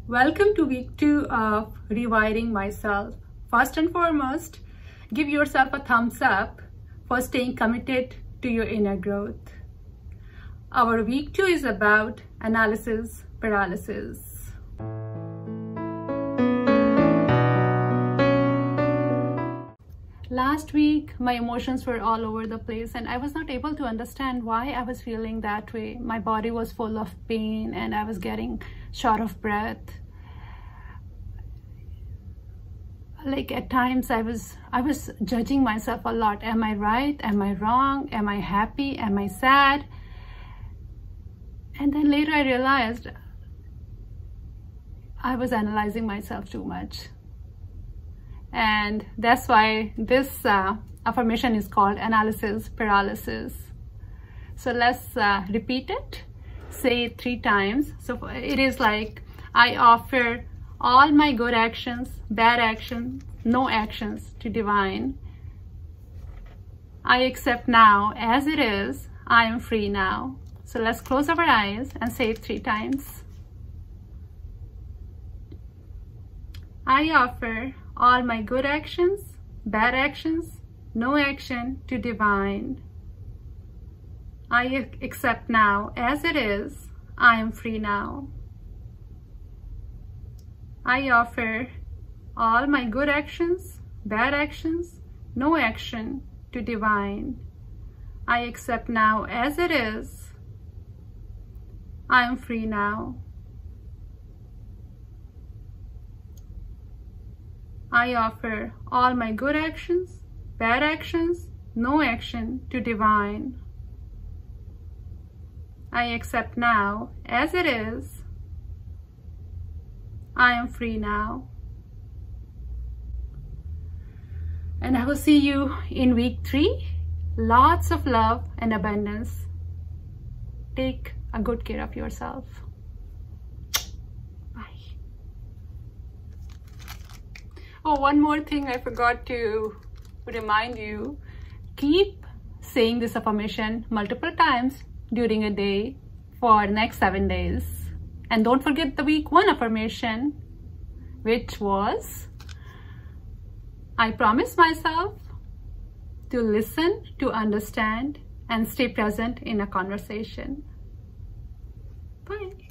Welcome to week 2 of Rewiring Myself. First and foremost, give yourself a thumbs up for staying committed to your inner growth. Our week 2 is about analysis paralysis. Last week, my emotions were all over the place and I was not able to understand why I was feeling that way. My body was full of pain and I was getting short of breath. Like at times I was judging myself a lot. Am I right? Am I wrong? Am I happy? Am I sad? And then later I realized I was analyzing myself too much. And that's why this affirmation is called analysis paralysis. So let's repeat it. Say it 3 times. So it is like, I offer all my good actions, bad actions, no actions to divine. I accept now as it is. I am free now. So let's close our eyes and say it 3 times. I offer all my good actions, bad actions, no action to divine. I accept now as it is. I am free now. I offer all my good actions, bad actions, no action to divine. I accept now as it is. I am free now. I offer all my good actions, bad actions, no action to divine. I accept now as it is. I am free now. And I will see you in week 3. Lots of love and abundance. Take a good care of yourself. Bye. Oh, one more thing I forgot to remind you. Keep saying this affirmation multiple times during a day for the next 7 days. And don't forget the week 1 affirmation, which was, I promise myself to listen, to understand, and stay present in a conversation. Bye.